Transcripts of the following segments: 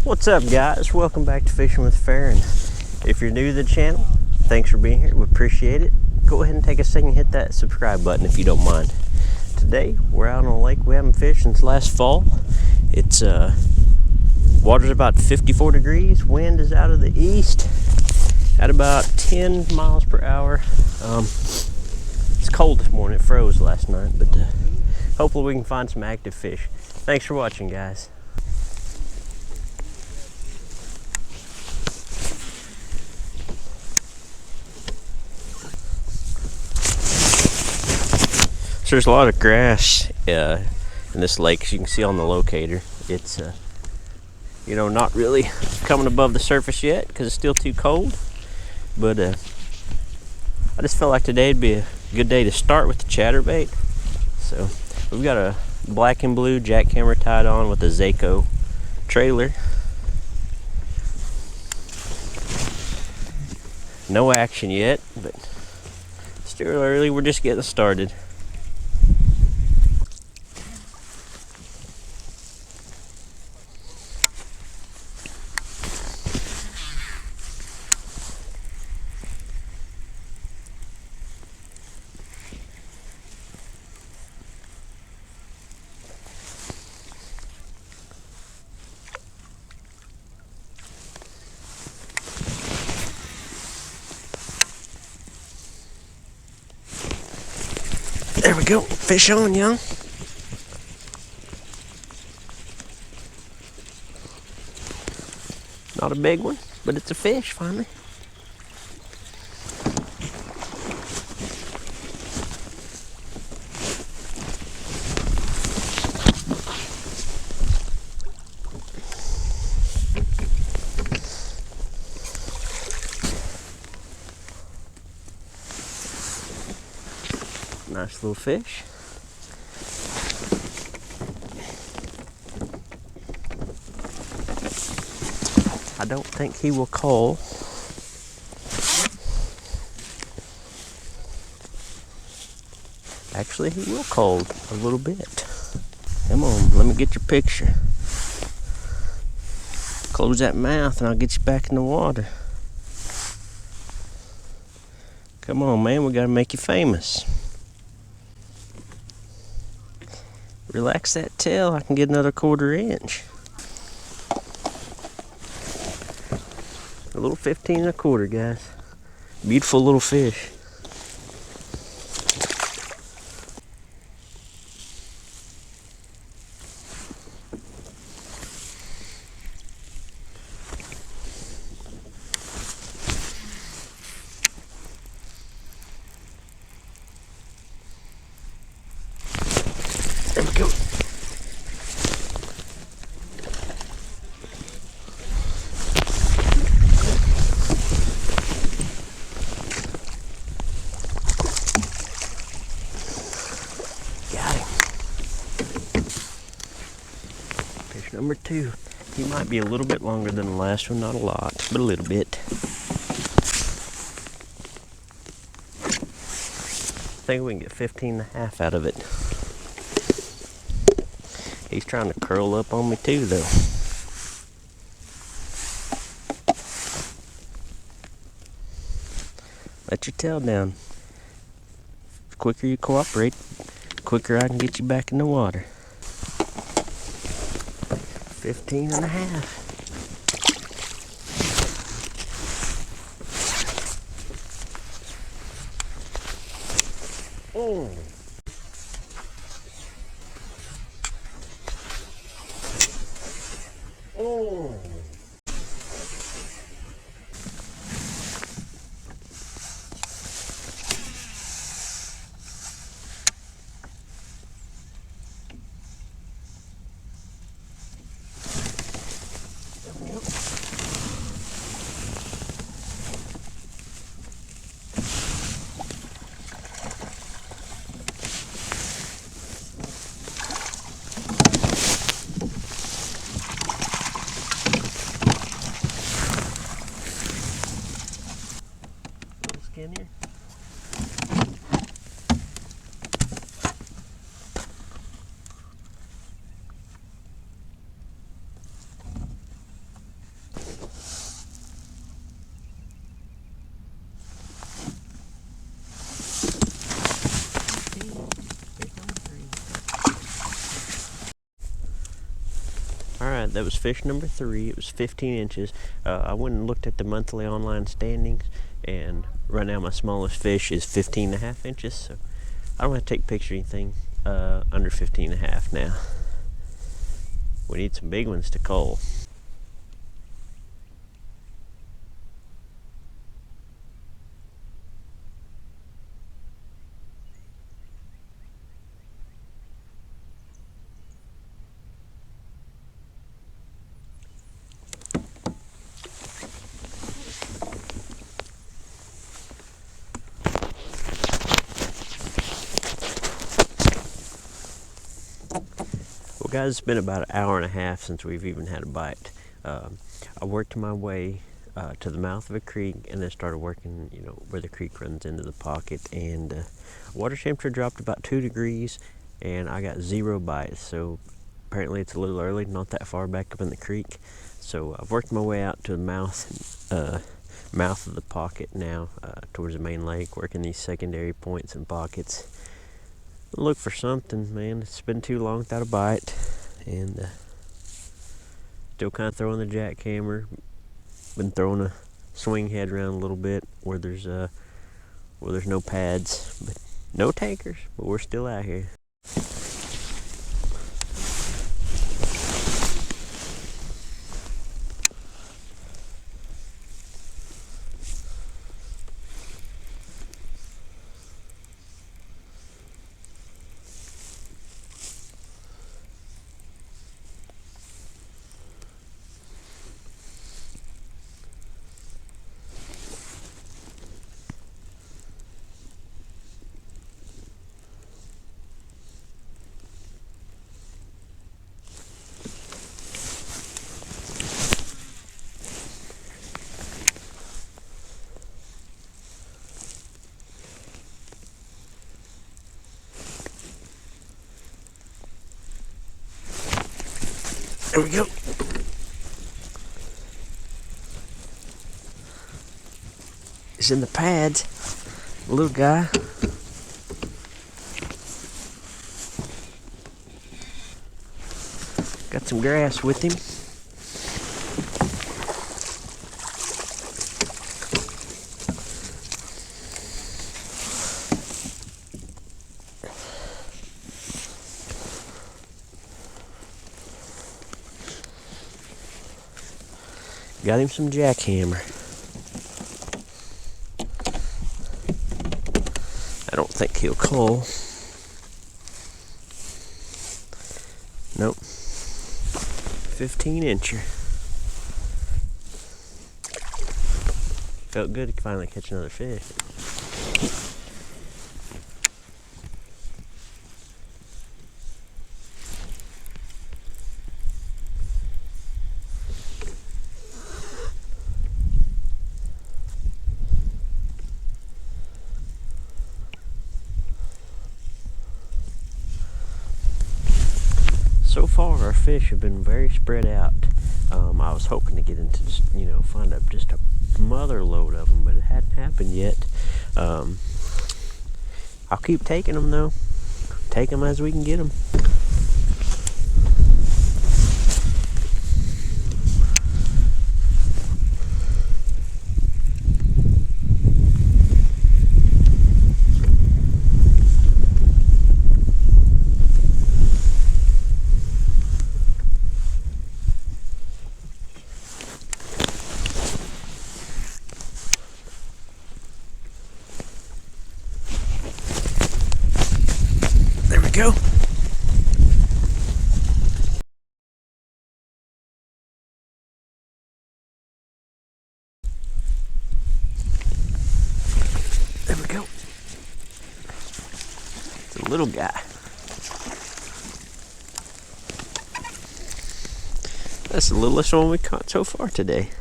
What's up, guys? Welcome back to Fishing with Fair, and if you're new to the channel, thanks for being here. We appreciate it. Go ahead and take a second and hit that subscribe button if you don't mind. Today we're out on a lake we haven't fished since last fall. It's water's about 54 degrees. Wind is out of the east at about 10 miles per hour. It's cold this morning. It froze last night, but hopefully we can find some active fish. Thanks for watching, guys. So there's a lot of grass in this lake, as you can see on the locator. It's not really coming above the surface yet because it's still too cold. But I just felt like today'd be a good day to start with the chatterbait. So we've got a black and blue JackHammer tied on with a Zaco trailer. No action yet, but still early. We're just getting started. There we go, fish on, young. Not a big one, but it's a fish finally. Nice little fish. I don't think he will cull. Actually, he will cull a little bit. Come on, let me get your picture. Close that mouth and I'll get you back in the water. Come on, man, we gotta make you famous. Relax that tail, I can get another 1/4 inch. A little 15 1/4, guys. Beautiful little fish. There we go. Got him. Fish number 2. He might be a little bit longer than the last one, not a lot, but a little bit. I think we can get 15 1/2 out of it. He's trying to curl up on me too, though. Let your tail down. The quicker you cooperate, the quicker I can get you back in the water. 15 1/2. Oh. Oh. Alright, that was fish number 3. It was 15 inches. I went and looked at the monthly online standings, and right now my smallest fish is 15.5 inches, so I don't have to take a picture or anything under 15.5 now. We need some big ones to cull. Well guys, it's been about an hour and a half since we've even had a bite. I worked my way to the mouth of a creek and then started working, where the creek runs into the pocket, and water temperature dropped about 2 degrees and I got 0 bites. So apparently it's a little early, not that far back up in the creek. So I've worked my way out to the mouth of the pocket now, towards the main lake, working these secondary points and pockets. Look for something, man. It's been too long without a bite, and still kind of throwing the JackHammer. Been throwing a swing head around a little bit where there's no pads, but no tankers. But we're still out here. There we go. It's in the pads, little guy. Got some grass with him. Got him some JackHammer. I don't think he'll cull. Nope. 15-incher. Felt good to finally catch another fish. So far, our fish have been very spread out. I was hoping to get into just, find just a mother load of them, but it hadn't happened yet. I'll keep taking them though. Take them as we can get them. There we go. There we go. It's a little guy. That's the littlest one we caught so far today.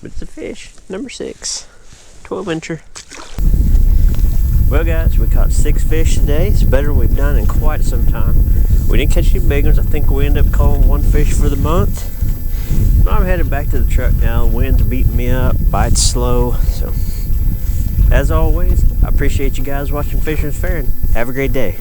But it's a fish, number 6, 12-incher. Well guys, we caught 6 fish today. It's better than we've done in quite some time. We didn't catch any big ones. I think we ended up calling 1 fish for the month. I'm headed back to the truck now. The wind's beating me up, bites slow. So, as always, I appreciate you guys watching Fishing with Farron. Have a great day.